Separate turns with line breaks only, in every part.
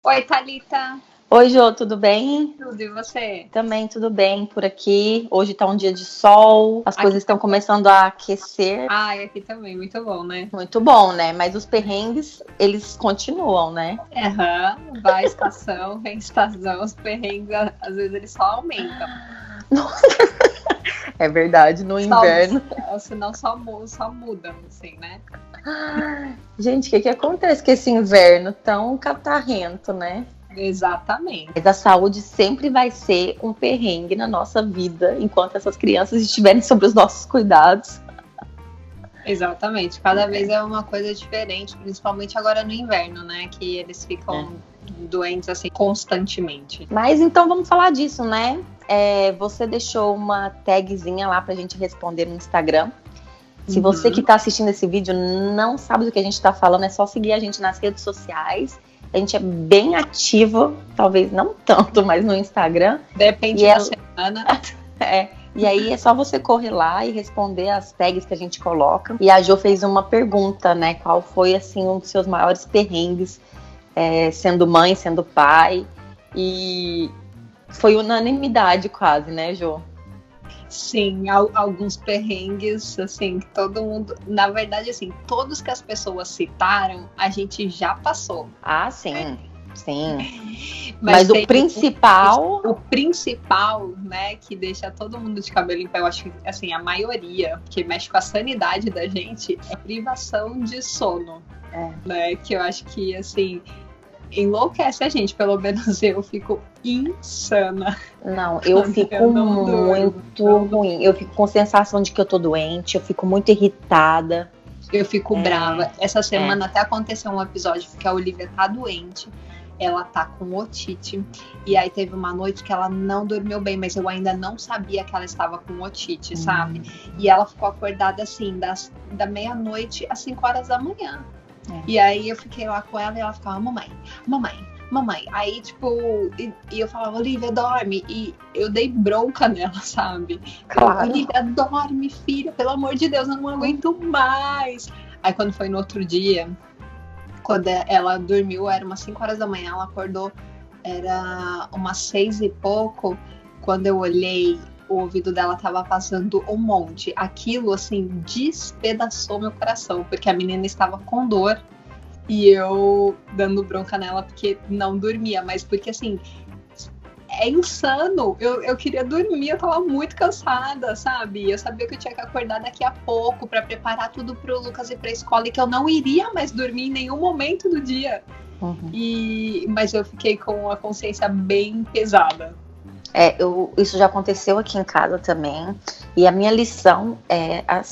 Oi, Thalita.
Oi, Jô, tudo bem?
Tudo e você?
Também tudo bem por aqui. Hoje tá um dia de sol, as
Aqui
coisas estão
também.
começando a aquecer.
Ai, aqui também, muito bom, né?
Muito bom, né? Mas os perrengues, eles continuam, né?
Aham, vai estação, vem estação, os perrengues, às vezes eles só aumentam.
É verdade, no
Só,
inverno.
senão só mudam, assim, né?
Gente, o que acontece com esse inverno tão catarrento, né?
Exatamente.
Mas a saúde sempre vai ser um perrengue na nossa vida, enquanto essas crianças estiverem sob os nossos cuidados.
Exatamente. Cada vez é uma coisa diferente, principalmente agora no inverno, né? Que eles ficam doentes assim constantemente.
Mas então vamos falar disso, né? Você deixou uma tagzinha lá pra gente responder no Instagram. Se você que tá assistindo esse vídeo não sabe do que a gente tá falando, é só seguir a gente nas redes sociais. A gente é bem ativo, talvez não tanto, mas no Instagram.
Depende da semana.
E aí é só você correr lá e responder as tags que a gente coloca. E a Jo fez uma pergunta, né? Qual foi, assim, um dos seus maiores perrengues, sendo mãe, sendo pai? E foi unanimidade quase, né, Jo?
Sim, alguns perrengues, assim, que todo mundo... Na verdade, assim, todos que as pessoas citaram, a gente já passou.
Ah, sim, sim.
Mas
o principal...
O principal, né, que deixa todo mundo de cabelo em pé, eu acho que, assim, a maioria, que mexe com a sanidade da gente, é privação de sono. Né, que eu acho que, assim... enlouquece a gente, pelo menos eu fico insana.
Não, eu fico muito ruim. Eu fico com sensação de que eu tô doente, eu fico muito irritada.
Eu fico brava. Essa semana até aconteceu um episódio que a Olivia tá doente. Ela tá com otite. E aí teve uma noite que ela não dormiu bem, mas eu ainda não sabia que ela estava com otite, sabe? E ela ficou acordada assim, da meia-noite às 5 horas da manhã. E aí eu fiquei lá com ela e ela ficava, mamãe. Aí, tipo, e eu falava, Olivia, dorme. E eu dei bronca nela, sabe?
Claro.
Olivia, dorme, filha, pelo amor de Deus, eu não aguento mais. Aí quando foi no outro dia, quando ela dormiu, era umas 5 horas da manhã, ela acordou, era umas 6 e pouco, quando eu olhei, o ouvido dela tava passando um monte. Aquilo, assim, despedaçou meu coração, porque a menina estava com dor e eu dando bronca nela porque não dormia, mas porque, assim, é insano. Eu queria dormir, eu tava muito cansada, sabe? Eu sabia que eu tinha que acordar daqui a pouco pra preparar tudo pro Lucas ir pra escola e que eu não iria mais dormir em nenhum momento do dia. Mas eu fiquei com a consciência bem pesada.
Isso já aconteceu aqui em casa também. E a minha lição é a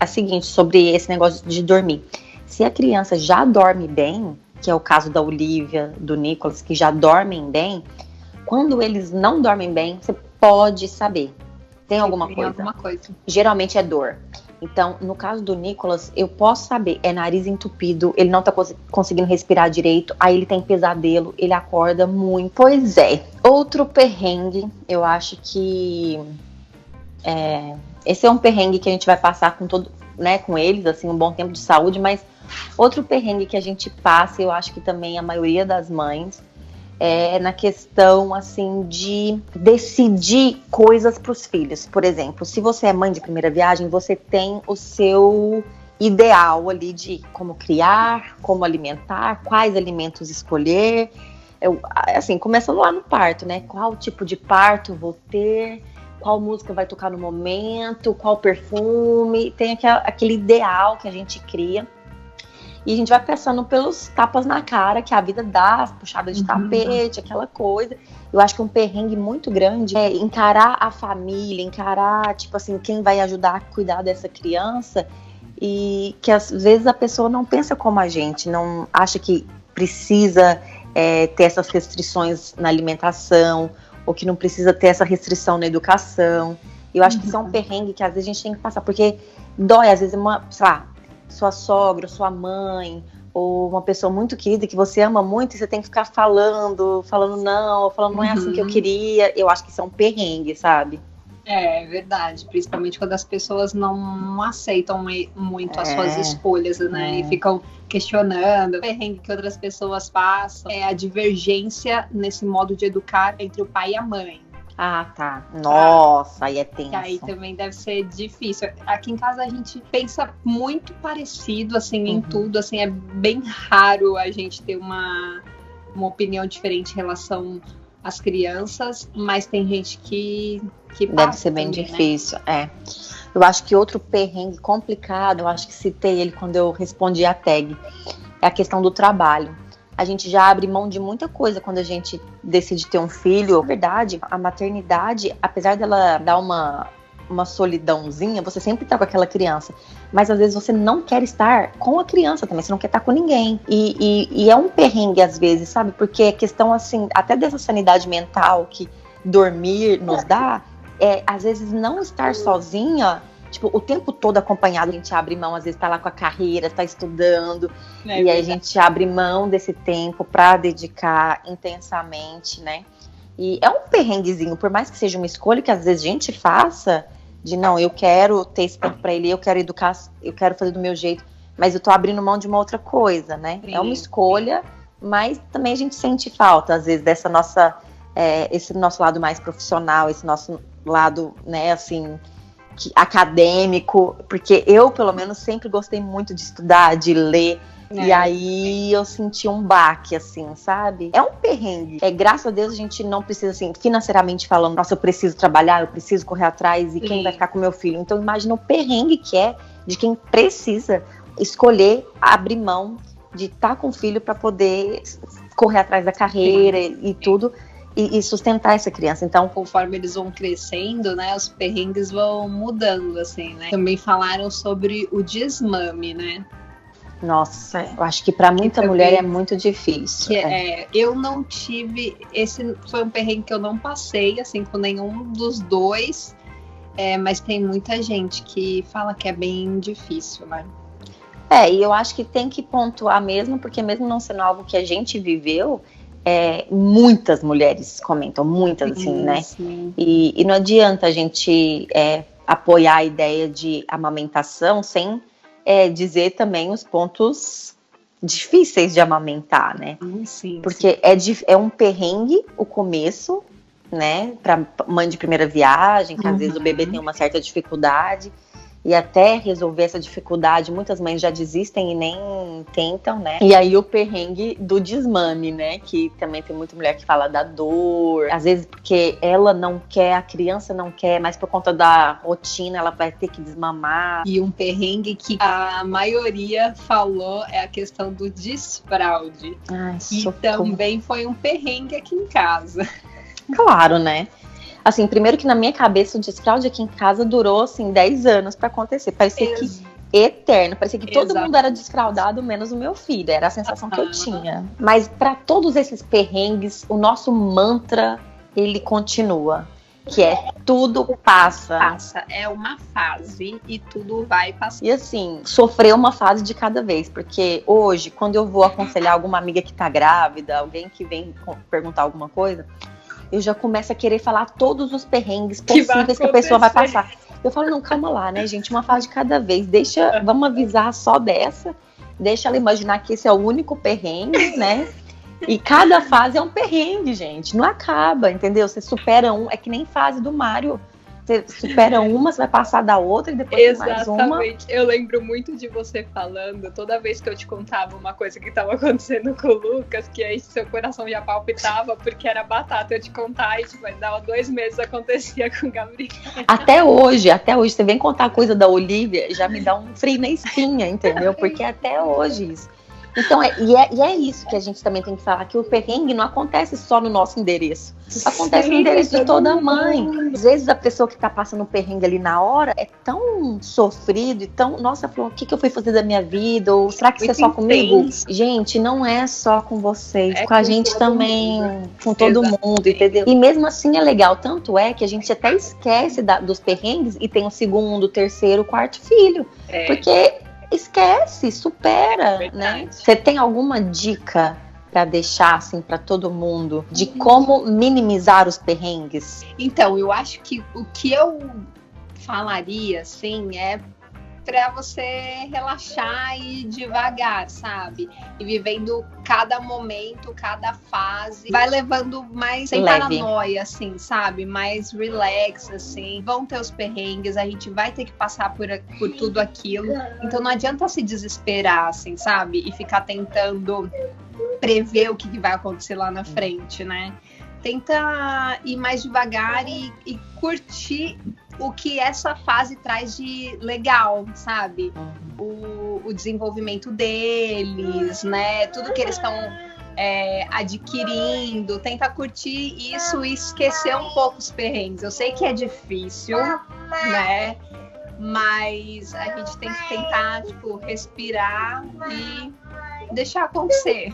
seguinte, sobre esse negócio de dormir. Se a criança já dorme bem, que é o caso da Olivia, do Nicolas, que já dormem bem, quando eles não dormem bem, você pode saber. Tem alguma coisa? Geralmente é dor. Então, no caso do Nicolas, eu posso saber, é nariz entupido, ele não tá conseguindo respirar direito, aí ele tem pesadelo, ele acorda muito. Pois é, outro perrengue, eu acho que esse é um perrengue que a gente vai passar com eles, assim, um bom tempo de saúde, mas outro perrengue que a gente passa, eu acho que também a maioria das mães, é na questão, assim, de decidir coisas para os filhos. Por exemplo, se você é mãe de primeira viagem, você tem o seu ideal ali de como criar, como alimentar, quais alimentos escolher. Assim, começando lá no parto, né? Qual tipo de parto vou ter, qual música vai tocar no momento, qual perfume. Tem aquele ideal que a gente cria. E a gente vai passando pelos tapas na cara que a vida dá, puxada de tapete, aquela coisa. Eu acho que um perrengue muito grande é encarar a família, encarar, tipo assim, quem vai ajudar a cuidar dessa criança. E que às vezes a pessoa não pensa como a gente, não acha que precisa ter essas restrições na alimentação, ou que não precisa ter essa restrição na educação. Eu acho que isso é um perrengue que às vezes a gente tem que passar, porque dói, às vezes, sei lá, sua sogra, sua mãe, ou uma pessoa muito querida que você ama muito e você tem que ficar falando não é assim que eu queria. Eu acho que isso é um perrengue, sabe?
É verdade, principalmente quando as pessoas não aceitam muito as suas escolhas, né? E ficam questionando o perrengue que outras pessoas passam. É a divergência nesse modo de educar entre o pai e a mãe.
Ah, tá. Nossa, aí é tenso.
Que aí também deve ser difícil. Aqui em casa a gente pensa muito parecido, assim, em tudo. Assim, é bem raro a gente ter uma opinião diferente em relação às crianças, mas tem gente que
deve ser bem
também,
difícil, né? Eu acho que outro perrengue complicado, eu acho que citei ele quando eu respondi a tag, é a questão do trabalho. A gente já abre mão de muita coisa quando a gente decide ter um filho. Na verdade, a maternidade, apesar dela dar uma solidãozinha, você sempre tá com aquela criança. Mas às vezes você não quer estar com a criança também, você não quer estar com ninguém. E é um perrengue às vezes, sabe? Porque é questão assim, até dessa sanidade mental que dormir nos dá, às vezes não estar sozinha, tipo, o tempo todo acompanhado, a gente abre mão, às vezes tá lá com a carreira, tá estudando, e aí a gente abre mão desse tempo pra dedicar intensamente, né? E é um perrenguezinho, por mais que seja uma escolha que às vezes a gente faça, de não, eu quero ter esse tempo pra ele, eu quero educar, eu quero fazer do meu jeito, mas eu tô abrindo mão de uma outra coisa, né? Sim. É uma escolha, mas também a gente sente falta, às vezes, dessa nossa, esse nosso lado mais profissional, esse nosso lado, né, assim, acadêmico, porque eu, pelo menos, sempre gostei muito de estudar, de ler, e aí eu senti um baque, assim, sabe? É um perrengue. Graças a Deus a gente não precisa, assim, financeiramente falando, nossa, eu preciso trabalhar, eu preciso correr atrás, e quem vai ficar com meu filho? Então imagina o perrengue que é de quem precisa escolher abrir mão de estar com o filho para poder correr atrás da carreira e tudo, e sustentar essa criança. Então,
conforme eles vão crescendo, né, os perrengues vão mudando, assim, né? Também falaram sobre o desmame, né?
Nossa, eu acho que para muita mulher é muito difícil.
Eu não tive, esse foi um perrengue que eu não passei, assim, com nenhum dos dois, mas tem muita gente que fala que é bem difícil, né?
E eu acho que tem que pontuar mesmo, porque mesmo não sendo algo que a gente viveu, muitas mulheres comentam, muitas, assim, né? E não adianta a gente apoiar a ideia de amamentação sem dizer também os pontos difíceis de amamentar, né?
Sim,
porque é um perrengue o começo, né? Para mãe de primeira viagem, que às vezes o bebê tem uma certa dificuldade. E até resolver essa dificuldade, muitas mães já desistem e nem tentam, né? E aí o perrengue do desmame, né? Que também tem muita mulher que fala da dor. Às vezes porque ela não quer, a criança não quer, mas por conta da rotina ela vai ter que desmamar.
E um perrengue que a maioria falou é a questão do desfraude.
Ai,
e também foi um perrengue aqui em casa.
Claro, né? Assim, primeiro que na minha cabeça o desfraude aqui em casa durou, assim, 10 anos pra acontecer. Parecia que eterno. Parecia que todo mundo era desfraudado, menos o meu filho. Era a sensação que eu tinha. Mas pra todos esses perrengues, o nosso mantra, ele continua. Que é tudo passa.
É uma fase e tudo vai passar.
E assim, sofrer uma fase de cada vez. Porque hoje, quando eu vou aconselhar alguma amiga que tá grávida, alguém que vem perguntar alguma coisa, eu já começo a querer falar todos os perrengues possíveis que a pessoa vai passar. Eu falo, não, calma lá, né, gente? Uma fase de cada vez. Vamos avisar só dessa. Deixa ela imaginar que esse é o único perrengue, né? E cada fase é um perrengue, gente. Não acaba, entendeu? Você supera um. É que nem fase do Mario. Você supera uma, você vai passar da outra e depois mais uma.
Exatamente. Eu lembro muito de você falando, toda vez que eu te contava uma coisa que estava acontecendo com o Lucas, que aí seu coração já palpitava, porque era batata eu te contar e tipo, dava 2 meses acontecia com o Gabriel.
Até hoje, você vem contar a coisa da Olivia, já me dá um frio na espinha, entendeu? Porque até hoje isso. Então, é isso que a gente também tem que falar, que o perrengue não acontece só no nosso endereço. Acontece no endereço de toda mãe. Às vezes a pessoa que tá passando o perrengue ali na hora é tão sofrido e tão... Nossa, o que eu fui fazer da minha vida? Ou será que isso é só comigo? Gente, não é só com vocês. Com a gente também. Com todo mundo, entendeu? E mesmo assim é legal. Tanto é que a gente até esquece dos perrengues e tem o 2º, 3º, 4º filho. Porque... esquece, supera, né? Você tem alguma dica para deixar assim para todo mundo de como minimizar os perrengues?
Então, eu acho que o que eu falaria, assim, é para você relaxar e ir devagar, sabe? E vivendo cada momento, cada fase. Vai levando mais sem paranoia, assim, sabe? Mais relax, assim. Vão ter os perrengues, a gente vai ter que passar por tudo aquilo. Então não adianta se desesperar, assim, sabe? E ficar tentando prever o que vai acontecer lá na frente, né? Tenta ir mais devagar e curtir o que essa fase traz de legal, sabe? O desenvolvimento deles, né? Tudo que eles estão adquirindo. Tenta curtir isso e esquecer um pouco os perrengues. Eu sei que é difícil, né? Mas a gente tem que tentar, tipo, respirar e deixar acontecer.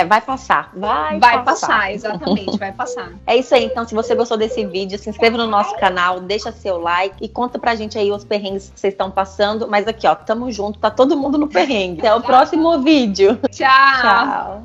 Vai passar. Vai
passar, exatamente, vai passar.
É isso aí, então se você gostou desse vídeo, se inscreva no nosso canal, deixa seu like e conta pra gente aí os perrengues que vocês estão passando. Mas aqui, ó, tamo junto, tá todo mundo no perrengue. Até o próximo vídeo.
Tchau!